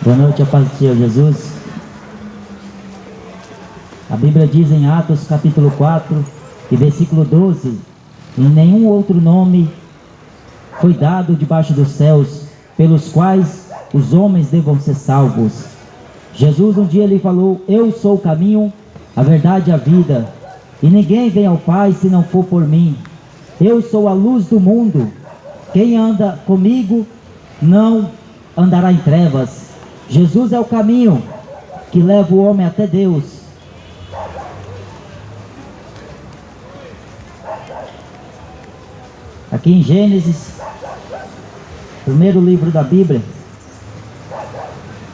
Boa noite, a paz do Senhor Jesus. A Bíblia diz em Atos capítulo 4 e versículo 12: em nenhum outro nome foi dado debaixo dos céus, pelos quais os homens devam ser salvos. Jesus um dia lhe falou: eu sou o caminho, a verdade e a vida, e ninguém vem ao Pai se não for por mim. Eu sou a luz do mundo. Quem anda comigo não andará em trevas. Jesus é o caminho que leva o homem até Deus. Aqui em Gênesis, primeiro livro da Bíblia,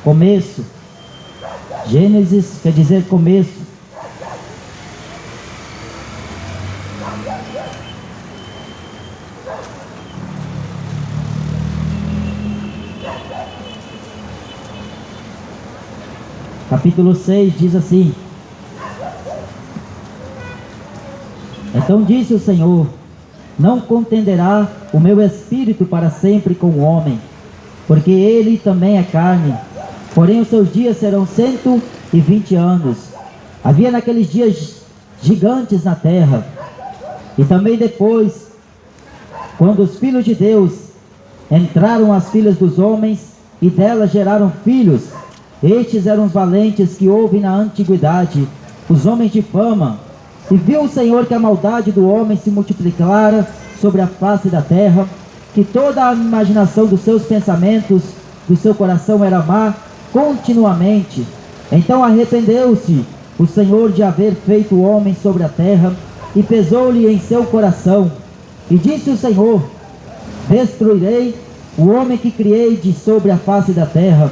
começo. Gênesis quer dizer começo. Capítulo 6 diz assim: então disse o Senhor: não contenderá o meu espírito para sempre com o homem, porque ele também é carne, porém os seus dias serão 120 anos. Havia naqueles dias gigantes na terra, e também depois, quando os filhos de Deus entraram as filhas dos homens, e delas geraram filhos. Estes eram os valentes que houve na antiguidade, os homens de fama. E viu o Senhor que a maldade do homem se multiplicara sobre a face da terra, que toda a imaginação dos seus pensamentos, do seu coração era má continuamente. Então arrependeu-se o Senhor de haver feito o homem sobre a terra, e pesou-lhe em seu coração. E disse o Senhor: destruirei o homem que criei de sobre a face da terra,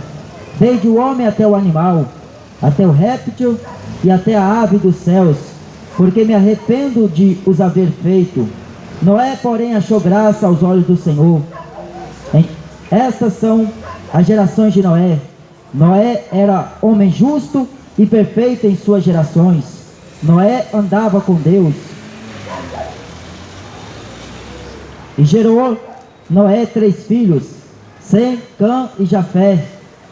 desde o homem até o animal, até o réptil e até a ave dos céus, porque me arrependo de os haver feito. Noé, porém, achou graça aos olhos do Senhor. Estas são as gerações de Noé. Noé era homem justo e perfeito em suas gerações. Noé andava com Deus. E gerou Noé 3 filhos, Sem, Cã e Jafé.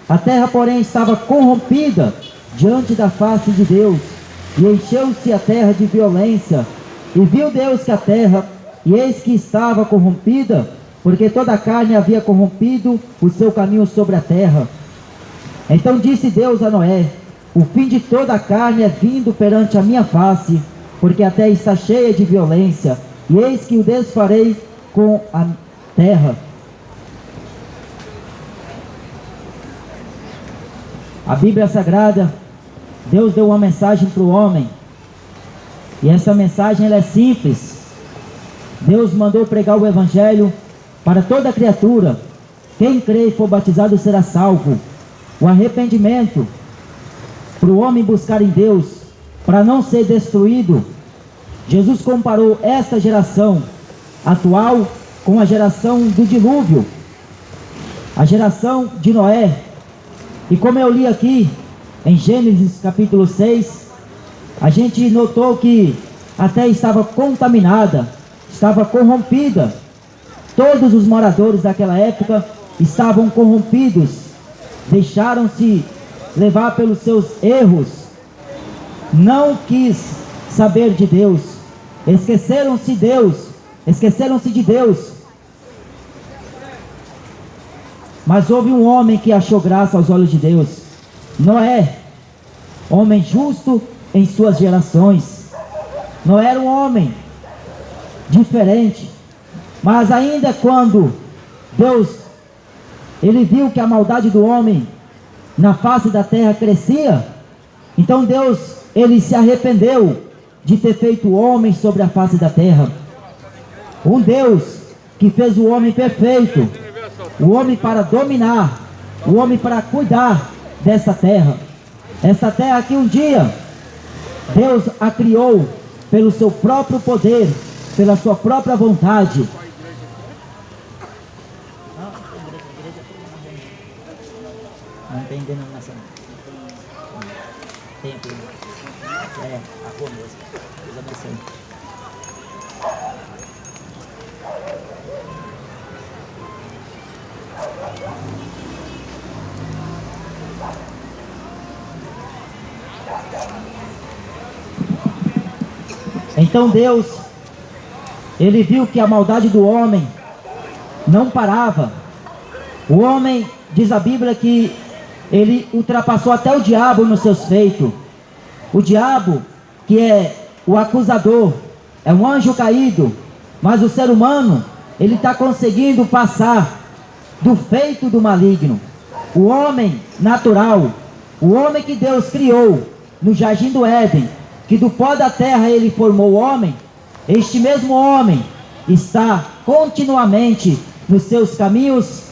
A terra, porém, estava corrompida diante da face de Deus, e encheu-se a terra de violência. E viu Deus que a terra, e eis que estava corrompida, porque toda a carne havia corrompido o seu caminho sobre a terra. Então disse Deus a Noé: o fim de toda a carne é vindo perante a minha face, porque a terra está cheia de violência, e eis que o desfarei com a terra. A Bíblia Sagrada, Deus deu uma mensagem para o homem, e essa mensagem ela é simples. Deus mandou pregar o Evangelho para toda criatura. Quem crê e for batizado será salvo. O arrependimento, para o homem buscar em Deus, para não ser destruído. Jesus comparou esta geração atual com a geração do dilúvio, a geração de Noé. E como eu li aqui em Gênesis capítulo 6, a gente notou que a terra estava contaminada, estava corrompida. Todos os moradores daquela época estavam corrompidos, deixaram-se levar pelos seus erros, não quis saber de Deus, esqueceram-se de Deus. Mas houve um homem que achou graça aos olhos de Deus, Noé, homem justo em suas gerações. Noé era um homem diferente, mas ainda quando Deus, ele viu que a maldade do homem na face da terra crescia, então Deus, ele se arrependeu de ter feito o homem sobre a face da terra. Um Deus que fez o homem perfeito, o homem para dominar, o homem para cuidar dessa terra. Essa terra que um dia Deus a criou pelo seu próprio poder, pela sua própria vontade. Não tem denominação. Tem aqui. A rua mesmo. Deus abençoe. Então Deus, Ele viu que a maldade do homem não parava. O homem, diz a Bíblia, que ele ultrapassou até o diabo nos seus feitos. O diabo, que é o acusador, é um anjo caído, mas o ser humano, ele está conseguindo passar do feito do maligno. O homem natural, o homem que Deus criou no jardim do Éden, que do pó da terra ele formou o homem, este mesmo homem está continuamente nos seus caminhos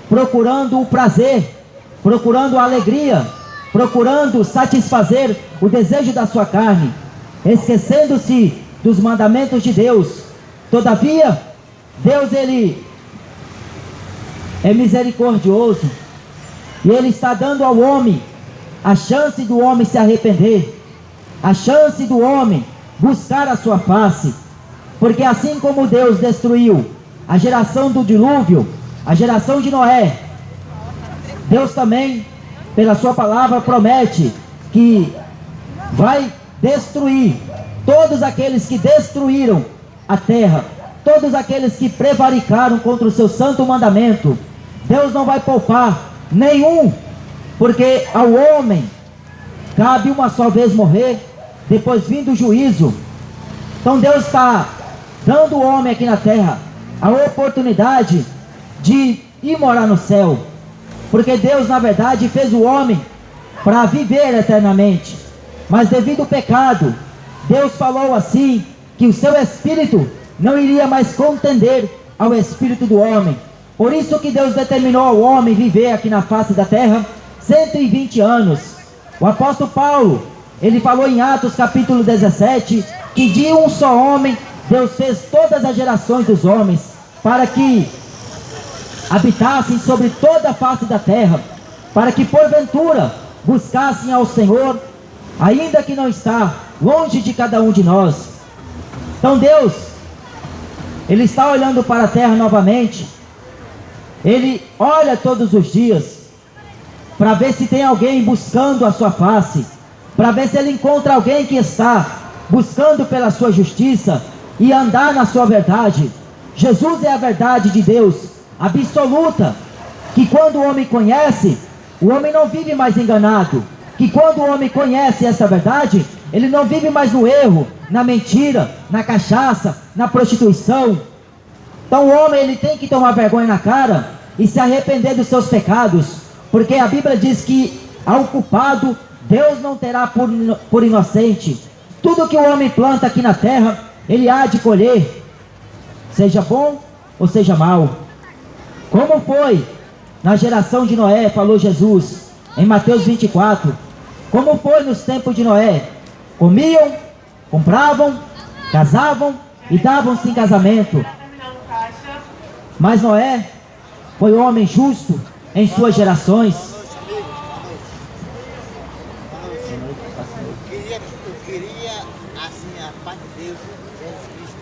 procurando o prazer, procurando a alegria, procurando satisfazer o desejo da sua carne, esquecendo-se dos mandamentos de Deus. Todavia, Deus, Ele é misericordioso, e Ele está dando ao homem a chance do homem se arrepender, a chance do homem buscar a sua face, porque assim como Deus destruiu a geração do dilúvio, a geração de Noé, Deus também, pela sua palavra, promete que vai destruir todos aqueles que destruíram a terra, todos aqueles que prevaricaram contra o seu santo mandamento. Deus não vai poupar nenhum, porque ao homem cabe uma só vez morrer, depois vindo o juízo. Então Deus está dando ao homem aqui na terra a oportunidade de ir morar no céu, porque Deus na verdade fez o homem para viver eternamente, mas devido ao pecado, Deus falou assim, que o seu espírito não iria mais contender ao espírito do homem. Por isso que Deus determinou ao homem viver aqui na face da terra 120 anos. O apóstolo Paulo, ele falou em Atos capítulo 17, que de um só homem Deus fez todas as gerações dos homens, para que habitassem sobre toda a face da terra, para que porventura buscassem ao Senhor, ainda que não está longe de cada um de nós. Então Deus, Ele está olhando para a terra novamente. Ele olha todos os dias para ver se tem alguém buscando a sua face, para ver se Ele encontra alguém que está buscando pela sua justiça e andar na sua verdade. Jesus é a verdade de Deus absoluta, que quando o homem conhece, o homem não vive mais enganado, que quando o homem conhece essa verdade, ele não vive mais no erro, na mentira, na cachaça, na prostituição. Então o homem, ele tem que tomar vergonha na cara e se arrepender dos seus pecados, porque a Bíblia diz que ao culpado Deus não terá por inocente. Tudo que o homem planta aqui na terra, ele há de colher, seja bom ou seja mal. Como foi na geração de Noé, falou Jesus em Mateus 24. Como foi nos tempos de Noé? Comiam, compravam, casavam e davam-se em casamento. Mas Noé foi homem justo em suas gerações. Eu queria assim, a paz de Deus, Jesus Cristo.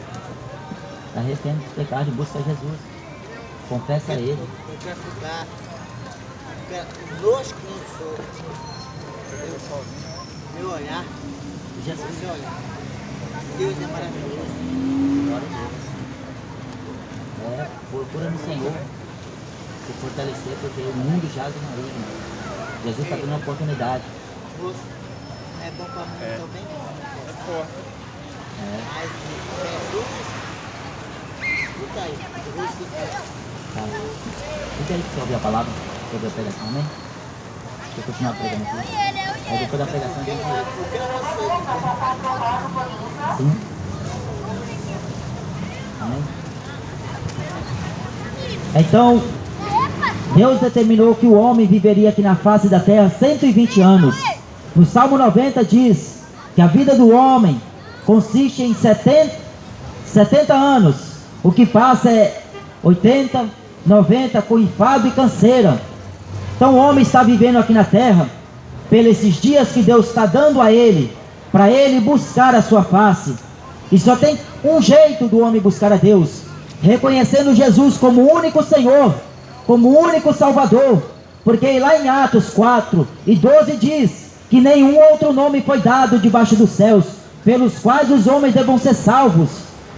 Arrepende dos pecados e busca Jesus. Confessa a Ele. Eu quero ficar conosco no Senhor. Meu olhar, Jesus. meu olhar. Deus é maravilhoso. Glória a Deus. Procura no Senhor se fortalecer, porque o mundo jaz do maligno. Jesus está dando uma oportunidade. Moço, é bom para mim também. É forte. Mas Jesus, escuta aí, eu vou escutar. Tá. Fica aí que você ouviu a palavra sobre a pregação, amém? Deixa eu continuar pregando aqui. Aí depois da pregação a gente... Sim. Amém? Então, Deus determinou que o homem viveria aqui na face da terra 120 anos. No Salmo 90 diz que a vida do homem consiste em 70 anos. O que passa é 80, 90 com enfado e canseira. Então o homem está vivendo aqui na terra pelos esses dias que Deus está dando a ele, para ele buscar a sua face. E só tem um jeito do homem buscar a Deus: reconhecendo Jesus como o único Senhor, como o único Salvador. Porque lá em Atos 4:12 diz que nenhum outro nome foi dado debaixo dos céus, pelos quais os homens devam ser salvos.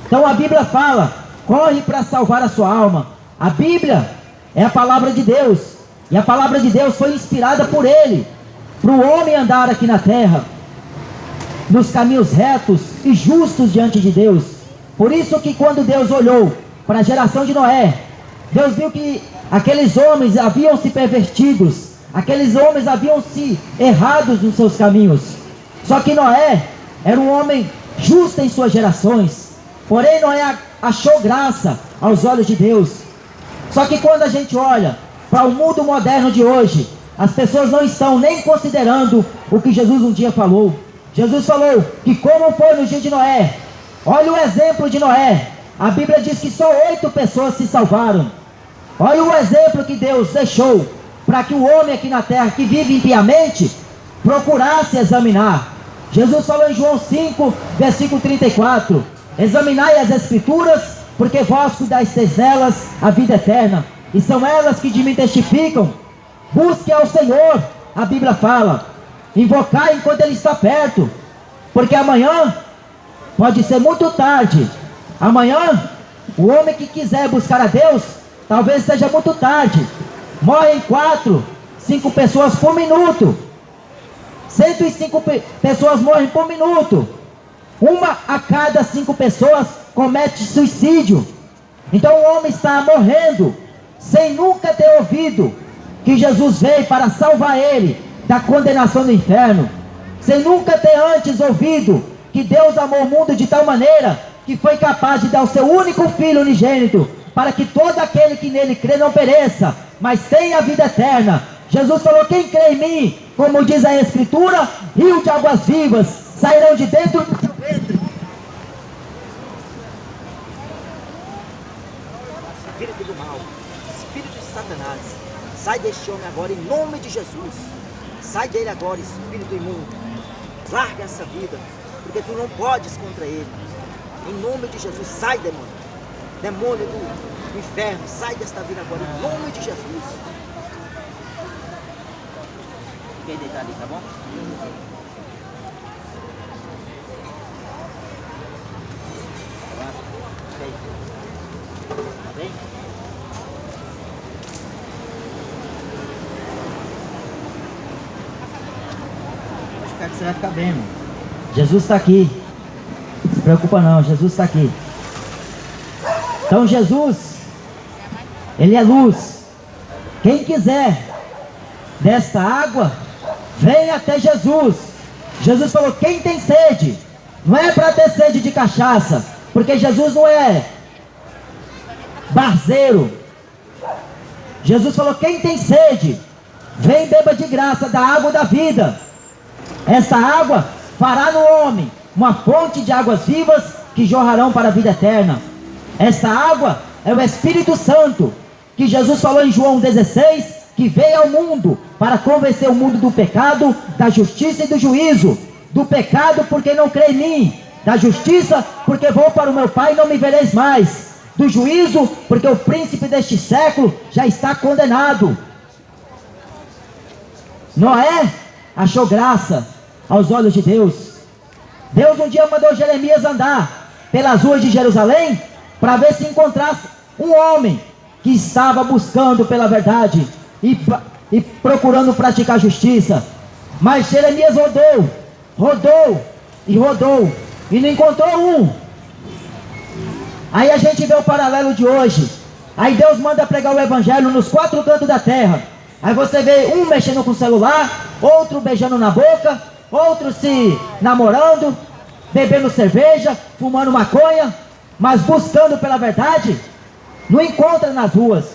Então a Bíblia fala, corre para salvar a sua alma. A Bíblia é a palavra de Deus, e a palavra de Deus foi inspirada por Ele, para o homem andar aqui na terra, nos caminhos retos e justos diante de Deus. Por isso que quando Deus olhou para a geração de Noé, Deus viu que aqueles homens haviam se pervertidos, aqueles homens haviam se errados nos seus caminhos. Só que Noé era um homem justo em suas gerações, porém Noé achou graça aos olhos de Deus. Só que quando a gente olha para o mundo moderno de hoje, as pessoas não estão nem considerando o que Jesus um dia falou. Jesus falou que como foi no dia de Noé, olha o exemplo de Noé, a Bíblia diz que só 8 pessoas se salvaram. Olha o exemplo que Deus deixou para que o homem aqui na terra que vive impiamente procurasse examinar. Jesus falou em João 5, versículo 34, examinai as escrituras, porque vós cuidasteis delas a vida eterna, e são elas que de mim testificam. Busque ao Senhor, a Bíblia fala, invocai enquanto Ele está perto, porque amanhã pode ser muito tarde. Amanhã, o homem que quiser buscar a Deus, talvez seja muito tarde. Morrem 4, 5 pessoas por minuto. 105 pessoas morrem por minuto. Uma a cada 5 pessoas comete suicídio. Então o homem está morrendo sem nunca ter ouvido que Jesus veio para salvar ele da condenação do inferno, sem nunca ter antes ouvido que Deus amou o mundo de tal maneira que foi capaz de dar o seu único Filho unigênito, para que todo aquele que nele crê não pereça, mas tenha a vida eterna. Jesus falou, quem crê em mim, como diz a Escritura, rio de águas vivas sairão de dentro do seu ventre. Espírito do mal, espírito de Satanás, sai deste homem agora em nome de Jesus. Sai dele agora, espírito imundo. Larga essa vida, porque tu não podes contra ele. Em nome de Jesus, sai, demônio. Demônio do inferno, sai desta vida agora, em nome de Jesus. Fiquei deitado ali, tá bom? Tá bem? Espero que você vai ficar bem, irmão. Jesus está aqui. Não se preocupa não, Jesus está aqui. Então Jesus, Ele é luz. Quem quiser desta água, vem até Jesus. Jesus falou, quem tem sede, não é para ter sede de cachaça, porque Jesus não é barzeiro. Jesus falou, quem tem sede, vem beba de graça da água da vida. Esta água fará no homem uma fonte de águas vivas que jorrarão para a vida eterna. Esta água é o Espírito Santo, que Jesus falou em João 16, que veio ao mundo para convencer o mundo do pecado, da justiça e do juízo. Do pecado porque não crê em mim, da justiça porque vou para o meu Pai e não me vereis mais, do juízo porque o príncipe deste século já está condenado. Noé achou graça aos olhos de Deus. Deus um dia mandou Jeremias andar pelas ruas de Jerusalém para ver se encontrasse um homem que estava buscando pela verdade e procurando praticar justiça. Mas Jeremias rodou e não encontrou um. Aí a gente vê o paralelo de hoje. Aí Deus manda pregar o evangelho nos 4 cantos da terra. Aí você vê um mexendo com o celular, outro beijando na boca, outro se namorando, bebendo cerveja, fumando maconha, mas buscando pela verdade, não encontra nas ruas,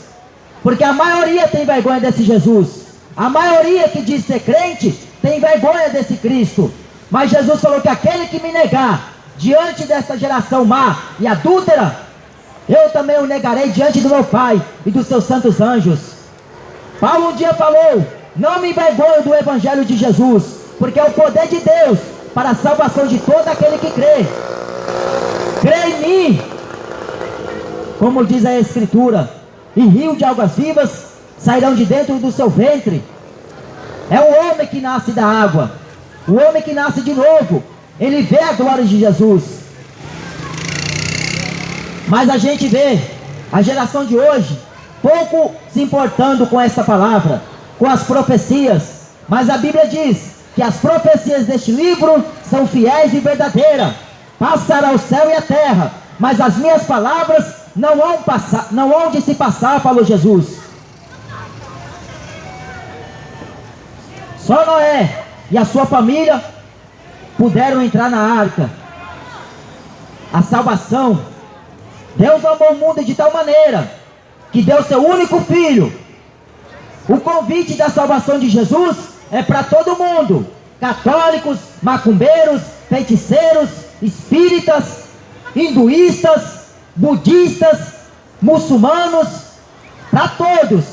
porque a maioria tem vergonha desse Jesus. A maioria que diz ser crente tem vergonha desse Cristo. Mas Jesus falou que aquele que me negar diante desta geração má e adúltera, eu também o negarei diante do meu Pai e dos seus santos anjos. Paulo um dia falou, não me envergonho do evangelho de Jesus, porque é o poder de Deus para a salvação de todo aquele que crê. Crê em mim, como diz a Escritura, e rio de águas vivas sairão de dentro do seu ventre. É o homem que nasce da água, o homem que nasce de novo, ele vê a glória de Jesus. Mas a gente vê a geração de hoje pouco se importando com essa palavra, com as profecias. Mas a Bíblia diz que as profecias deste livro são fiéis e verdadeiras. Passará o céu e a terra, mas as minhas palavras não hão de se passar, falou Jesus. Só Noé e a sua família puderam entrar na arca. A salvação, Deus amou o mundo de tal maneira que deu seu único filho. O convite da salvação de Jesus é para todo mundo: católicos, macumbeiros, feiticeiros, espíritas, hinduístas, budistas, muçulmanos, para todos,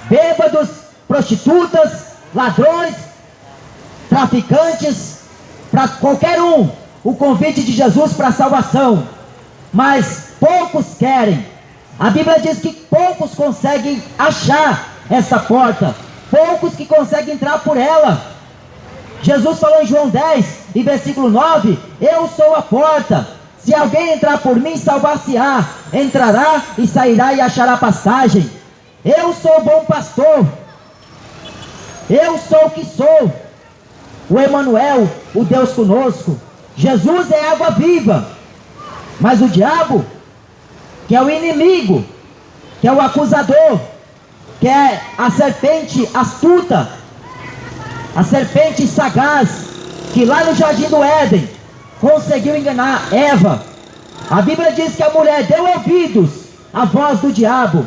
bêbados, prostitutas, ladrões, traficantes, para qualquer um, o convite de Jesus para a salvação. Mas poucos querem. A Bíblia diz que poucos conseguem achar essa porta, poucos que conseguem entrar por ela. Jesus falou em João 10, e versículo 9: eu sou a porta, se alguém entrar por mim, salvar-se-á, entrará e sairá e achará pastagem. Eu sou o bom pastor, eu sou o que sou, o Emanuel, o Deus conosco. Jesus é água viva, mas o diabo, que é o inimigo, que é o acusador, que é a serpente astuta, a serpente sagaz, que lá no jardim do Éden conseguiu enganar Eva. A Bíblia diz que a mulher deu ouvidos à voz do diabo.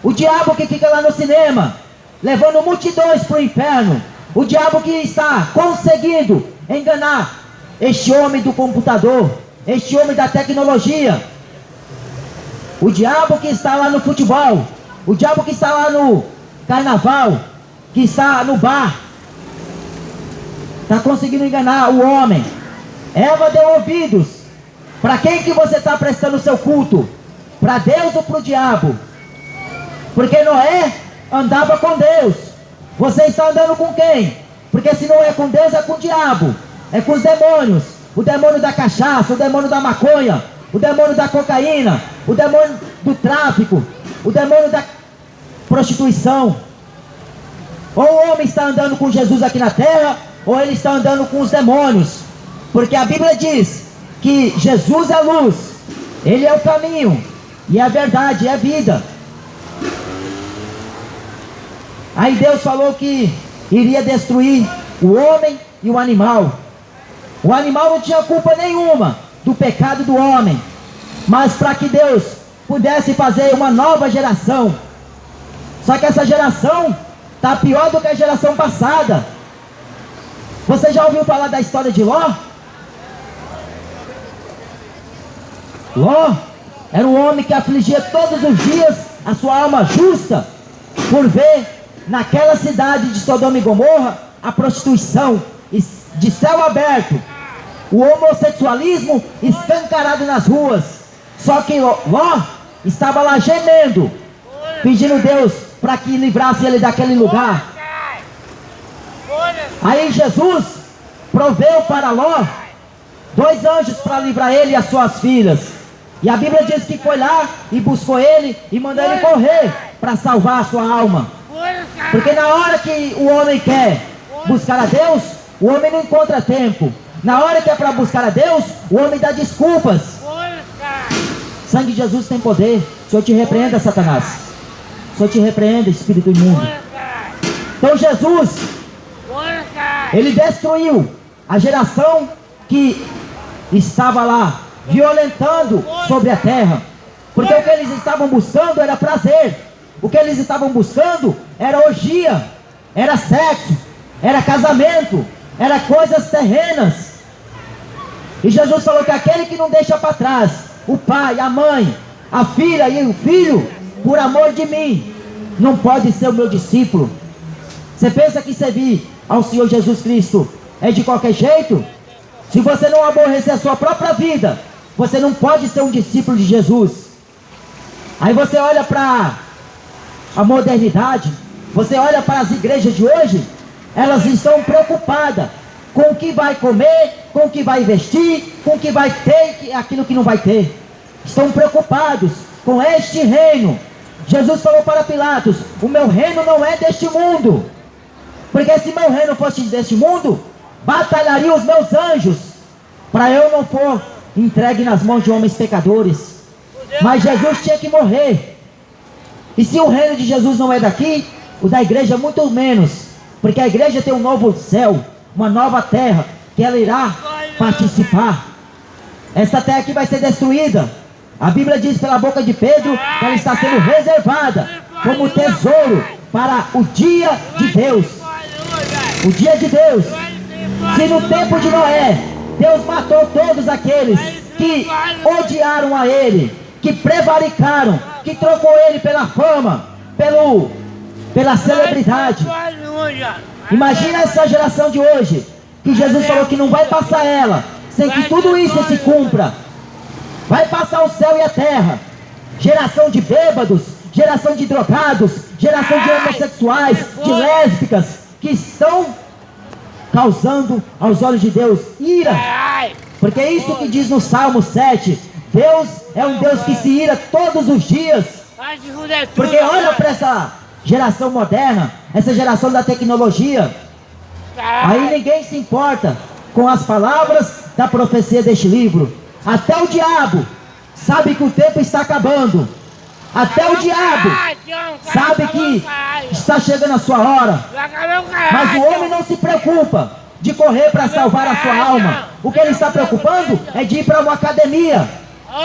O diabo que fica lá no cinema, levando multidões para o inferno. O diabo que está conseguindo enganar este homem do computador, este homem da tecnologia. O diabo que está lá no futebol, o diabo que está lá no carnaval, que está no bar, está conseguindo enganar o homem. Eva deu ouvidos. Para quem que você está prestando o seu culto? Para Deus ou para o diabo? Porque Noé andava com Deus. Você está andando com quem? Porque se não é com Deus, é com o diabo, é com os demônios. O demônio da cachaça, o demônio da maconha, o demônio da cocaína, o demônio do tráfico, o demônio da prostituição. Ou o homem está andando com Jesus aqui na terra, ou ele está andando com os demônios. Porque a Bíblia diz que Jesus é a luz, Ele é o caminho, e é a verdade, é a vida. Aí Deus falou que iria destruir o homem e o animal. O animal não tinha culpa nenhuma do pecado do homem, mas para que Deus pudesse fazer uma nova geração. Só que essa geração está pior do que a geração passada. Você já ouviu falar da história de Ló? Ló era um homem que afligia todos os dias a sua alma justa por ver naquela cidade de Sodoma e Gomorra a prostituição de céu aberto, o homossexualismo escancarado nas ruas. Só que Ló estava lá gemendo, pedindo Deus para que livrasse ele daquele lugar. Aí Jesus proveu para Ló 2 anjos para livrar ele e as suas filhas. E a Bíblia diz que foi lá e buscou ele e mandou ele correr para salvar a sua alma. Porque na hora que o homem quer buscar a Deus, o homem não encontra tempo. Na hora que é para buscar a Deus, o homem dá desculpas. O sangue de Jesus tem poder. O Senhor te repreenda, Satanás. O Senhor te repreenda, espírito imundo. Então Jesus, ele destruiu a geração que estava lá violentando sobre a terra. Porque o que eles estavam buscando era prazer. O que eles estavam buscando era orgia, era sexo, era casamento, era coisas terrenas. E Jesus falou que aquele que não deixa para trás o pai, a mãe, a filha e o filho, por amor de mim, não pode ser o meu discípulo. Você pensa que servir ao Senhor Jesus Cristo é de qualquer jeito? Se você não aborrecer a sua própria vida, você não pode ser um discípulo de Jesus. Aí você olha para a modernidade, você olha para as igrejas de hoje, elas estão preocupadas com o que vai comer, com o que vai vestir, com o que vai ter e aquilo que não vai ter. Estão preocupados com este reino. Jesus falou para Pilatos: o meu reino não é deste mundo, porque se meu reino fosse deste mundo, batalharia os meus anjos, para eu não for entregue nas mãos de homens pecadores. Mas Jesus tinha que morrer. E se o reino de Jesus não é daqui, o da igreja muito menos, porque a igreja tem um novo céu, uma nova terra, que ela irá participar. Esta terra aqui vai ser destruída. A Bíblia diz pela boca de Pedro que ela está sendo reservada como tesouro para o dia de Deus. O dia de Deus. Se no tempo de Noé, Deus matou todos aqueles que odiaram a Ele, que prevaricaram, que trocou Ele pela fama, pela celebridade. Imagina essa geração de hoje, que Jesus falou que não vai passar ela, sem que tudo isso se cumpra. Vai passar o céu e a terra. Geração de bêbados, geração de drogados, geração de homossexuais, de lésbicas, que estão causando aos olhos de Deus ira. Porque é isso que diz no Salmo 7. Deus é um Deus que se ira todos os dias. Porque olha para essa geração moderna, essa geração da tecnologia. Aí ninguém se importa com as palavras da profecia deste livro. Até o diabo sabe que o tempo está acabando. Até o diabo sabe que está chegando a sua hora. Mas o homem não se preocupa de correr para salvar a sua alma. O que ele está preocupando é de ir para uma academia,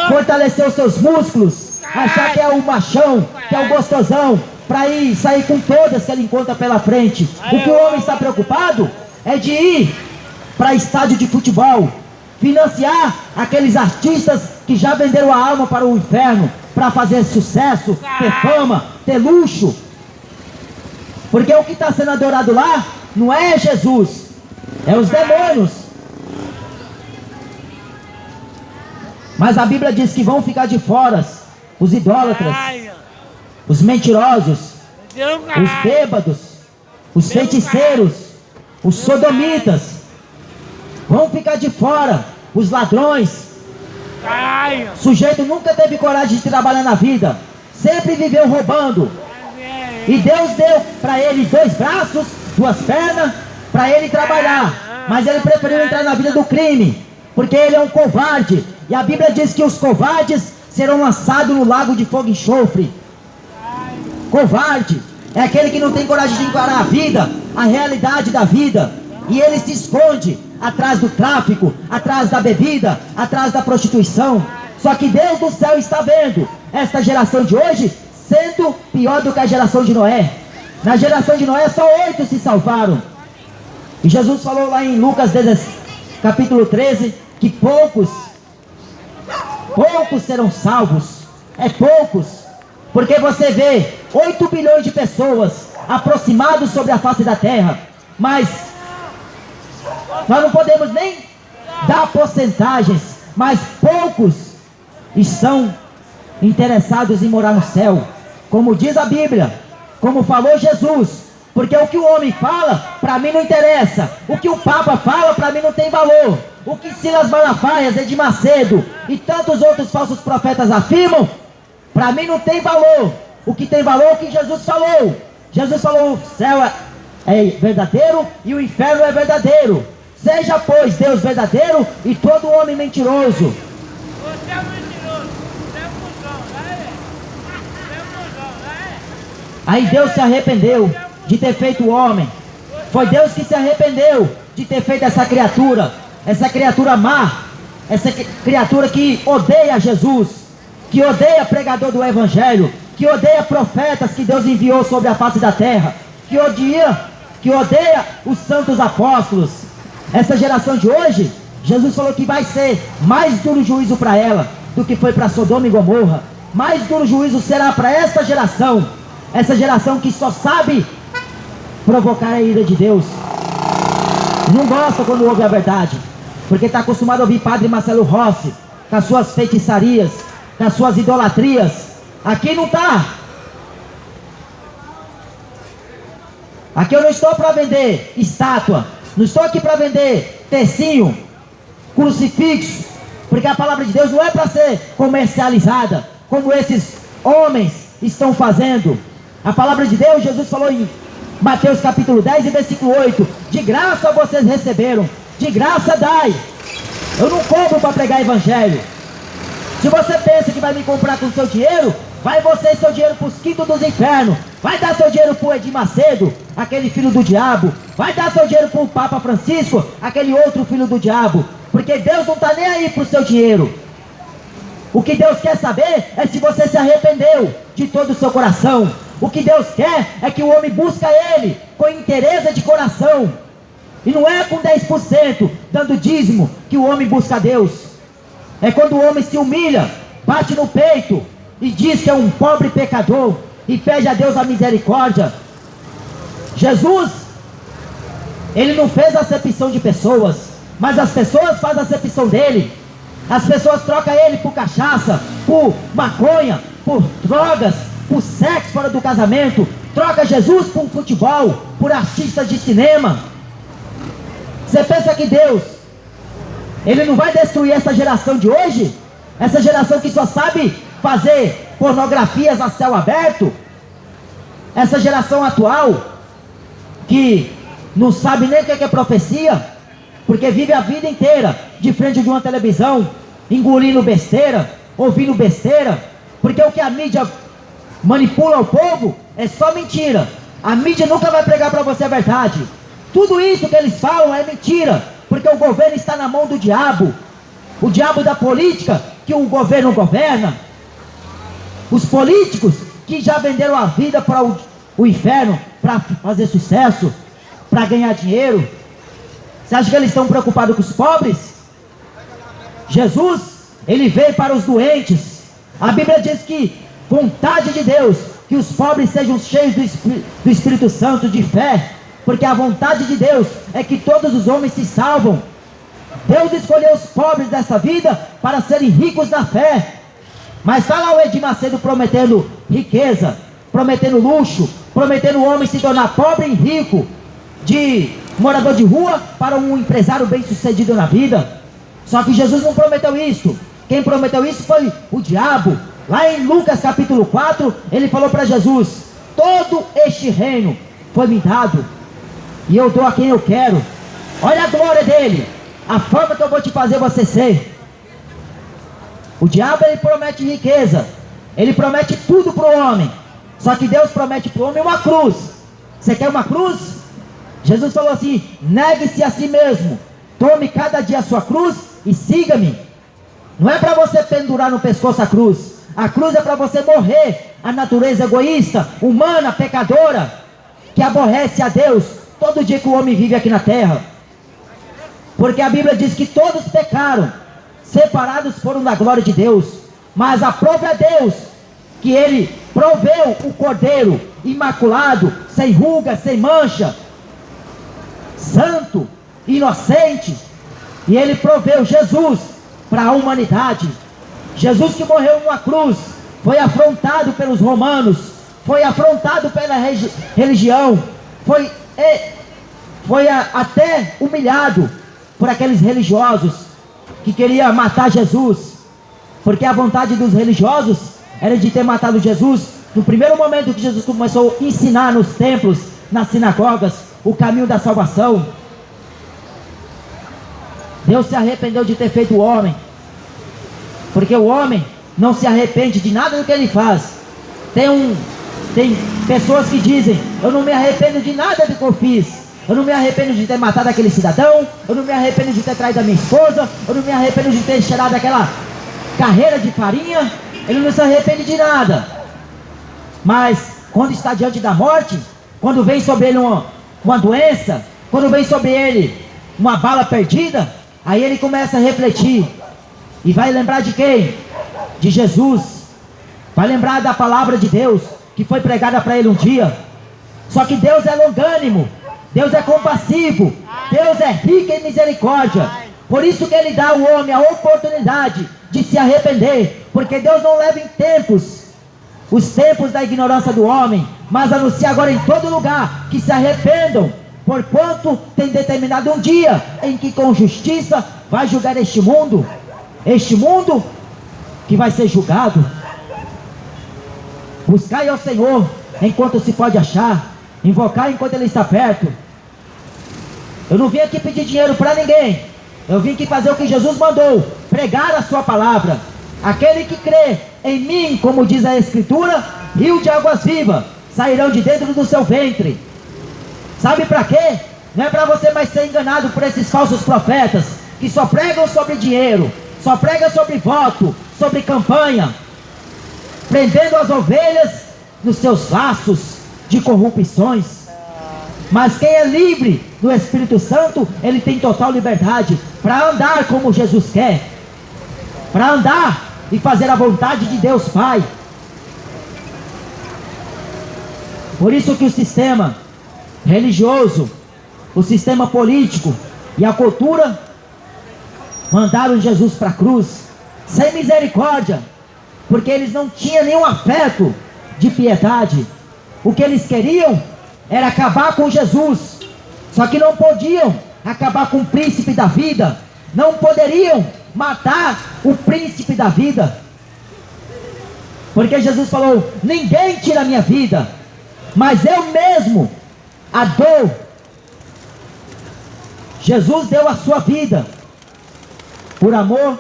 fortalecer os seus músculos, achar que é o machão, que é o gostosão, para ir sair com todas que ele encontra pela frente. O que o homem está preocupado é de ir para estádio de futebol, financiar aqueles artistas que já venderam a alma para o inferno, para fazer sucesso, ter fama, ter luxo. Porque o que está sendo adorado lá não é Jesus, é os demônios. Mas a Bíblia diz que vão ficar de fora os idólatras, os mentirosos, os bêbados, os feiticeiros, os sodomitas. Vão ficar de fora os ladrões. O sujeito nunca teve coragem de trabalhar na vida, sempre viveu roubando. E Deus deu para ele 2 braços, 2 pernas, para ele trabalhar. Mas ele preferiu entrar na vida do crime, porque ele é um covarde. E a Bíblia diz que os covardes serão lançados no lago de fogo e enxofre. Covarde é aquele que não tem coragem de encarar a vida, a realidade da vida. E ele se esconde atrás do tráfico, atrás da bebida, atrás da prostituição. Só que Deus do céu está vendo esta geração de hoje sendo pior do que a geração de Noé. Na geração de Noé só 8 se salvaram. E Jesus falou lá em Lucas capítulo 13 que poucos serão salvos. É poucos. Porque você vê 8 bilhões de pessoas aproximados sobre a face da terra, mas nós não podemos nem dar porcentagens, mas poucos estão interessados em morar no céu, como diz a Bíblia, como falou Jesus. Porque o que o homem fala, para mim não interessa. O que o Papa fala, para mim não tem valor. O que Silas Malafaia, Edir Macedo e tantos outros falsos profetas afirmam, para mim não tem valor. O que tem valor é o que Jesus falou. Jesus falou: o céu é verdadeiro e o inferno é verdadeiro. Seja, pois, Deus verdadeiro e todo homem mentiroso. Você é mentiroso, você é cuzão, né? Você é cuzão, né? Aí Deus se arrependeu de ter feito o homem. Foi Deus que se arrependeu de ter feito essa criatura má, essa criatura que odeia Jesus, que odeia pregador do evangelho, que odeia profetas que Deus enviou sobre a face da terra, que odeia os santos apóstolos. Essa geração de hoje, Jesus falou que vai ser mais duro juízo para ela do que foi para Sodoma e Gomorra. Mais duro juízo será para esta geração, essa geração que só sabe provocar a ira de Deus. Não gosta quando ouve a verdade, porque está acostumado a ouvir Padre Marcelo Rossi com as suas feitiçarias, com as suas idolatrias. Aqui não está. Aqui eu não estou para vender estátua, Não estou aqui para vender tecinho, crucifixo, porque a palavra de Deus não é para ser comercializada, como esses homens estão fazendo. A palavra de Deus, Jesus falou em Mateus capítulo 10 e versículo 8, de graça vocês receberam, de graça dai. Eu não compro para pregar evangelho. Se você pensa que vai me comprar com seu dinheiro, vai você e seu dinheiro para os quintos dos infernos. Vai dar seu dinheiro para o Edir Macedo, aquele filho do diabo. Vai dar seu dinheiro para o Papa Francisco, aquele outro filho do diabo. Porque Deus não está nem aí para o seu dinheiro. O que Deus quer saber é se você se arrependeu de todo o seu coração. O que Deus quer é que o homem busca Ele com interesse de coração. E não é com 10% dando dízimo que o homem busca Deus. É quando o homem se humilha, bate no peito e diz que é um pobre pecador e pede a Deus a misericórdia. Jesus, Ele não fez acepção de pessoas, mas as pessoas fazem acepção dele. As pessoas trocam ele por cachaça, por maconha, por drogas, por sexo fora do casamento. Troca Jesus por futebol, por artistas de cinema. Você pensa que Deus, Ele não vai destruir essa geração de hoje? Essa geração que só sabe fazer pornografias a céu aberto? Essa geração atual, que não sabe nem o que é profecia, porque vive a vida inteira de frente de uma televisão, engolindo besteira, ouvindo besteira, porque o que a mídia manipula o povo é só mentira. A mídia nunca vai pregar para você a verdade. Tudo isso que eles falam é mentira, porque o governo está na mão do diabo, o diabo da política, que o governo governa, os políticos que já venderam a vida para o inferno, para fazer sucesso, para ganhar dinheiro. Você acha que eles estão preocupados com os pobres? Jesus, Ele veio para os doentes. A Bíblia diz que vontade de Deus, que os pobres sejam cheios do Espírito Santo, de fé, porque a vontade de Deus é que todos os homens se salvam. Deus escolheu os pobres dessa vida para serem ricos na fé. Mas está lá o Edir Macedo prometendo riqueza, prometendo luxo, prometendo o homem se tornar pobre e rico, de morador de rua para um empresário bem sucedido na vida. Só que Jesus não prometeu isso. Quem prometeu isso foi o diabo. Lá em Lucas capítulo 4, ele falou para Jesus: todo este reino foi me dado, e eu dou a quem eu quero. Olha a glória dele, a forma que eu vou te fazer você ser. O diabo, ele promete riqueza, ele promete tudo para o homem. Só que Deus promete para o homem uma cruz. Você quer uma cruz? Jesus falou assim: negue-se a si mesmo, tome cada dia a sua cruz e siga-me. Não é para você pendurar no pescoço a cruz. A cruz é para você morrer a natureza egoísta, humana, pecadora, que aborrece a Deus todo dia que o homem vive aqui na terra. Porque a Bíblia diz que todos pecaram, separados foram da glória de Deus. Mas a prova é Deus, que Ele proveu o Cordeiro imaculado, sem ruga, sem mancha, santo, inocente, e Ele proveu Jesus para a humanidade. Jesus, que morreu numa cruz, foi afrontado pelos romanos, foi afrontado pela religião, foi até humilhado por aqueles religiosos que queriam matar Jesus, porque a vontade dos religiosos era de ter matado Jesus no primeiro momento que Jesus começou a ensinar nos templos, nas sinagogas, o caminho da salvação. Deus se arrependeu de ter feito o homem, porque o homem não se arrepende de nada do que ele faz. Tem pessoas que dizem: eu não me arrependo de nada do que eu fiz, eu não me arrependo de ter matado aquele cidadão, eu não me arrependo de ter traído a minha esposa, eu não me arrependo de ter cheirado aquela carreira de farinha. Ele não se arrepende de nada. Mas quando está diante da morte, quando vem sobre ele uma doença, quando vem sobre ele uma bala perdida, aí ele começa a refletir, e vai lembrar de quem? De Jesus. Vai lembrar da palavra de Deus, que foi pregada para ele um dia. Só que Deus é longânimo, Deus é compassivo, Deus é rico em misericórdia. Por isso que Ele dá ao homem a oportunidade de se arrepender, porque Deus não leva em os tempos da ignorância do homem, mas anuncia agora em todo lugar que se arrependam, porquanto tem determinado um dia em que com justiça vai julgar este mundo que vai ser julgado. Buscai ao Senhor enquanto se pode achar, invocar enquanto Ele está perto. Eu não vim aqui pedir dinheiro para ninguém, eu vim aqui fazer o que Jesus mandou, pregar a sua palavra. Aquele que crê em mim, como diz a Escritura, rio de águas vivas sairão de dentro do seu ventre. Sabe para quê? Não é para você mais ser enganado por esses falsos profetas, que só pregam sobre dinheiro, só pregam sobre voto, sobre campanha, prendendo as ovelhas nos seus laços de corrupções. Mas quem é livre do Espírito Santo, ele tem total liberdade para andar como Jesus quer, para andar e fazer a vontade de Deus Pai. Por isso que o sistema religioso, o sistema político e a cultura mandaram Jesus para a cruz, sem misericórdia, porque eles não tinham nenhum afeto de piedade. O que eles queriam era acabar com Jesus, só que não podiam acabar com o príncipe da vida, não poderiam matar o príncipe da vida, porque Jesus falou: ninguém tira a minha vida, mas eu mesmo a dou. Jesus deu a sua vida por amor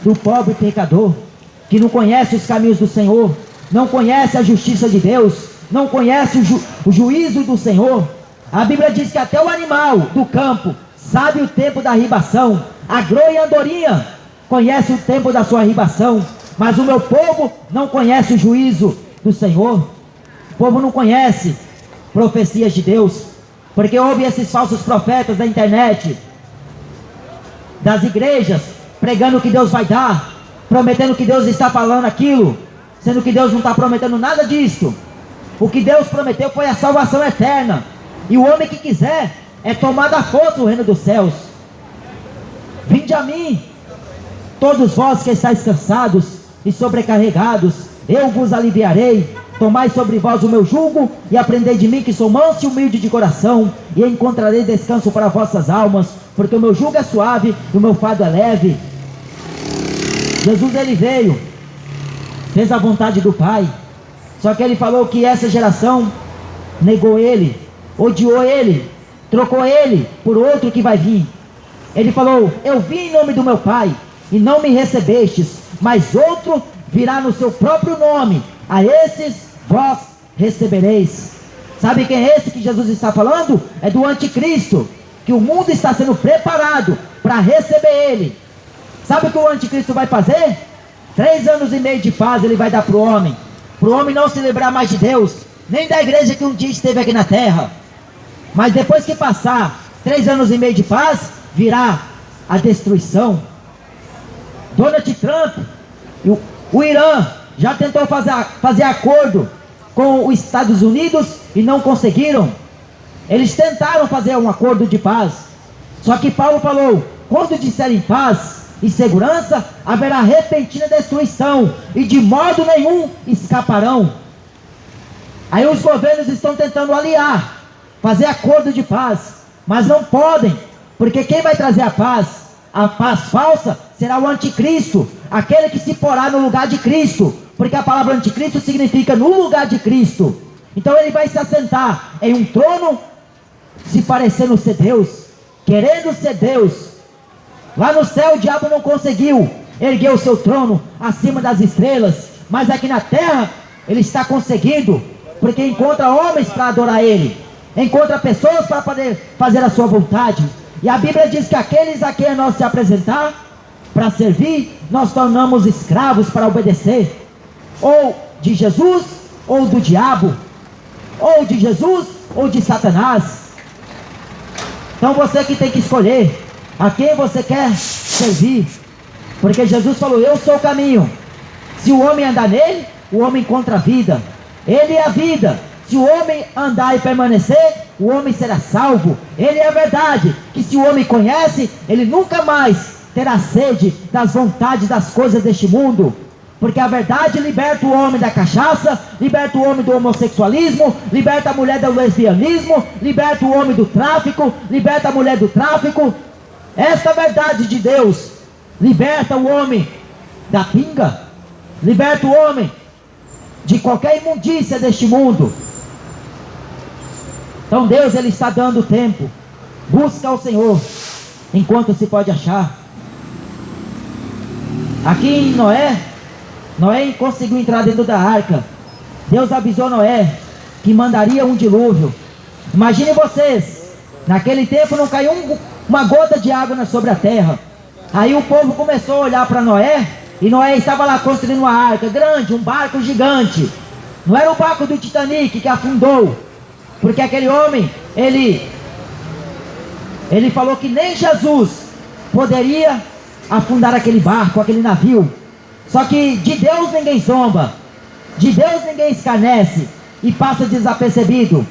do pobre pecador, que não conhece os caminhos do Senhor, não conhece a justiça de Deus, não conhece o juízo do Senhor. A Bíblia diz que até o animal do campo sabe o tempo da ribação. A groi e a andorinha conhece o tempo da sua ribação, mas o meu povo não conhece o juízo do Senhor. O povo não conhece profecias de Deus, porque ouve esses falsos profetas da internet, das igrejas, pregando que Deus vai dar, prometendo que Deus está falando aquilo, sendo que Deus não está prometendo nada disso. O que Deus prometeu foi a salvação eterna, e o homem que quiser é tomar da força o reino dos céus. Vinde a mim, todos vós que estáis cansados e sobrecarregados, eu vos aliviarei. Tomai sobre vós o meu jugo e aprendei de mim, que sou manso e humilde de coração, e encontrarei descanso para vossas almas, porque o meu jugo é suave e o meu fardo é leve. Jesus, ele veio, fez a vontade do Pai, só que ele falou que essa geração negou ele, odiou ele, trocou ele por outro que vai vir. Ele falou: eu vim em nome do meu Pai e não me recebestes, mas outro virá no seu próprio nome, a esses vós recebereis. Sabe quem é esse que Jesus está falando? É do anticristo, que o mundo está sendo preparado para receber ele. Sabe o que o anticristo vai fazer? 3 anos e meio de paz ele vai dar para o homem não se lembrar mais de Deus, nem da igreja que um dia esteve aqui na terra. Mas depois que passar 3 anos e meio de paz, virá a destruição. Donald Trump e o Irã já tentou fazer acordo com os Estados Unidos e não conseguiram. Eles tentaram fazer um acordo de paz, só que Paulo falou: quando disserem paz e segurança, haverá repentina destruição, e de modo nenhum escaparão. Aí os governos estão tentando aliar, fazer acordo de paz, mas não podem, porque quem vai trazer a paz falsa, será o anticristo, aquele que se porá no lugar de Cristo, porque a palavra anticristo significa no lugar de Cristo. Então ele vai se assentar em um trono, se parecendo ser Deus, querendo ser Deus. Lá no céu o diabo não conseguiu erguer o seu trono acima das estrelas, mas aqui na terra ele está conseguindo, porque encontra homens para adorar ele, encontra pessoas para poder fazer a sua vontade. E a Bíblia diz que aqueles a quem nós se apresentar para servir, nós tornamos escravos para obedecer, ou de Jesus ou do diabo, ou de Jesus ou de Satanás. Então você que tem que escolher a quem você quer servir, porque Jesus falou: eu sou o caminho, se o homem andar nele, o homem encontra a vida, ele é a vida. Se o homem andar e permanecer, o homem será salvo. Ele é a verdade, que se o homem conhece, ele nunca mais terá sede das vontades das coisas deste mundo. Porque a verdade liberta o homem da cachaça, liberta o homem do homossexualismo, liberta a mulher do lesbianismo, liberta o homem do tráfico, liberta a mulher do tráfico. Esta verdade de Deus liberta o homem da pinga, liberta o homem de qualquer imundícia deste mundo. Então Deus, Ele está dando tempo. Busca ao Senhor enquanto se pode achar. Aqui em Noé conseguiu entrar dentro da arca. Deus avisou Noé que mandaria um dilúvio. Imaginem vocês, naquele tempo não caiu uma gota de água sobre a terra. Aí o povo começou a olhar para Noé, e Noé estava lá construindo uma arca grande, um barco gigante. Não era o barco do Titanic que afundou, porque aquele homem, ele falou que nem Jesus poderia afundar aquele barco, aquele navio. Só que de Deus ninguém zomba, de Deus ninguém escarnece e passa desapercebido.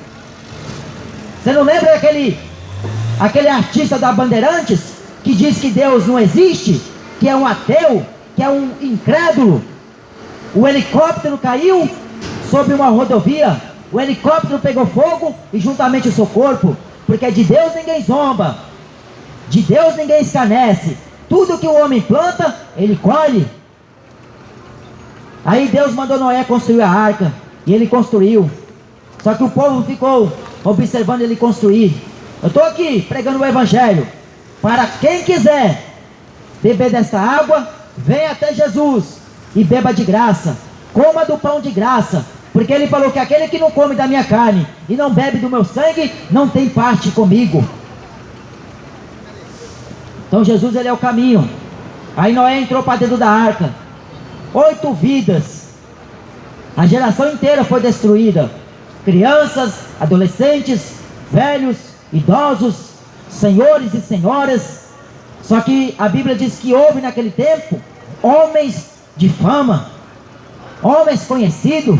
Você não lembra aquele artista da Bandeirantes que diz que Deus não existe, que é um ateu, que é um incrédulo? O helicóptero caiu sobre uma rodovia, o helicóptero pegou fogo e juntamente o seu corpo, porque de Deus ninguém zomba, de Deus ninguém escarnece. Tudo que o homem planta, ele colhe. Aí Deus mandou Noé construir a arca, e ele construiu. Só que o povo ficou observando ele construir. Eu estou aqui pregando o evangelho. Para quem quiser beber desta água, venha até Jesus e beba de graça. Coma do pão de graça, porque ele falou que aquele que não come da minha carne e não bebe do meu sangue, não tem parte comigo. Então Jesus, ele é o caminho. Aí Noé entrou para dentro da arca. 8 vidas, a geração inteira foi destruída. Crianças, adolescentes, velhos, idosos, senhores e senhoras. Só que a Bíblia diz que houve naquele tempo homens de fama, homens conhecidos.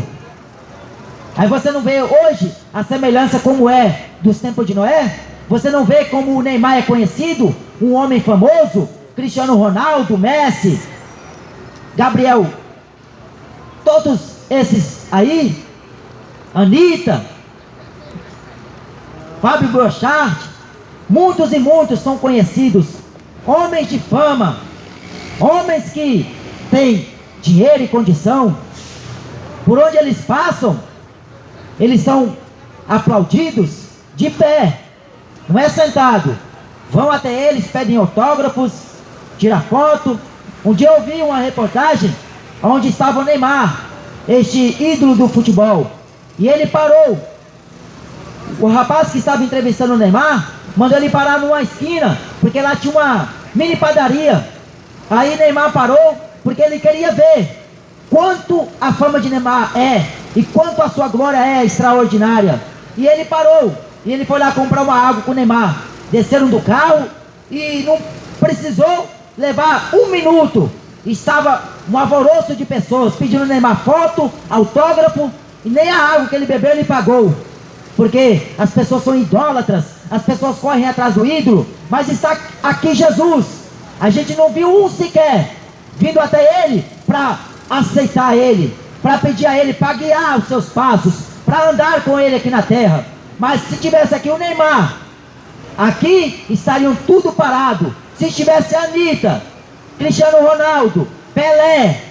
Aí você não vê hoje a semelhança como é dos tempos de Noé? Você não vê como o Neymar é conhecido, um homem famoso, Cristiano Ronaldo, Messi, Gabriel, todos esses aí, Anitta, Fábio Brochard, muitos e muitos são conhecidos, homens de fama, homens que têm dinheiro e condição. Por onde eles passam, eles são aplaudidos de pé, não é sentado. Vão até eles, pedem autógrafos, tiram foto. Um dia eu vi uma reportagem onde estava o Neymar, este ídolo do futebol, e ele parou. O rapaz que estava entrevistando o Neymar mandou ele parar numa esquina, porque lá tinha uma mini padaria. Aí Neymar parou porque ele queria ver quanto a fama de Neymar é e quanto a sua glória é extraordinária. E ele parou, e ele foi lá comprar uma água com o Neymar. Desceram do carro e não precisou levar 1 minuto, estava um alvoroço de pessoas pedindo Neymar foto, autógrafo, e nem a água que ele bebeu ele pagou, porque as pessoas são idólatras, as pessoas correm atrás do ídolo. Mas está aqui Jesus, a gente não viu um sequer vindo até ele para aceitar ele, para pedir a ele, para guiar os seus passos, para andar com ele aqui na terra. Mas se tivesse aqui o Neymar, aqui estariam tudo parado. Se tivesse a Anitta, Cristiano Ronaldo, Pelé,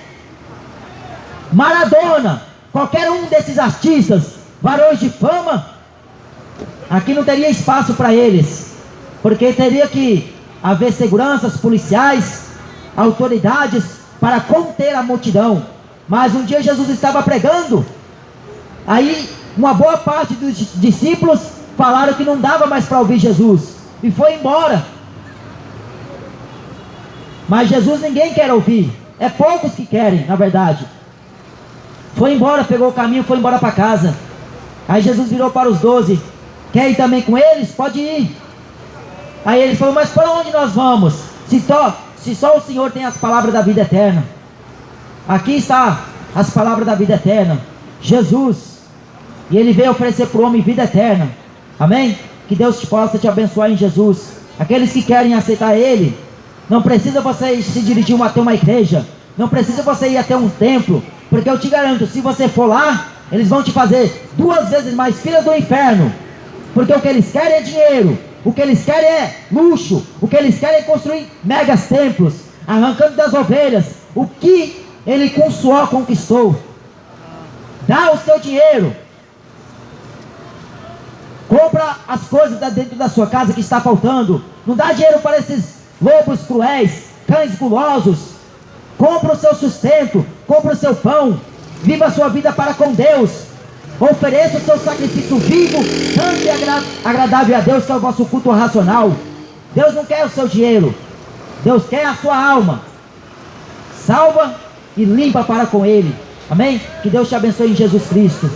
Maradona, qualquer um desses artistas, varões de fama, aqui não teria espaço para eles, porque teria que haver seguranças policiais, autoridades para conter a multidão. Mas um dia Jesus estava pregando, aí uma boa parte dos discípulos falaram que não dava mais para ouvir Jesus e foi embora. Mas Jesus ninguém quer ouvir, é poucos que querem, na verdade. Foi embora, pegou o caminho, foi embora para casa. Aí Jesus virou para os 12, quer ir também com eles? Pode ir. Aí ele falou, mas para onde nós vamos? Se só o Senhor tem as palavras da vida eterna. Aqui está as palavras da vida eterna, Jesus. E ele veio oferecer para o homem vida eterna. Amém? Que Deus possa te abençoar em Jesus. Aqueles que querem aceitar Ele, não precisa você se dirigir até uma igreja. Não precisa você ir até um templo, porque eu te garanto, se você for lá, eles vão te fazer 2 vezes mais filhas do inferno. Porque o que eles querem é dinheiro, o que eles querem é luxo, o que eles querem é construir megas templos, arrancando das ovelhas o que ele com suor conquistou. Dá o seu dinheiro, compra as coisas dentro da sua casa que está faltando. Não dá dinheiro para esses lobos cruéis, cães gulosos. Compra o seu sustento, compra o seu pão, viva a sua vida para com Deus. Ofereça o seu sacrifício vivo, santo e agradável a Deus, que é o vosso culto racional. Deus não quer o seu dinheiro, Deus quer a sua alma. Salva e limpa para com Ele. Amém? Que Deus te abençoe em Jesus Cristo.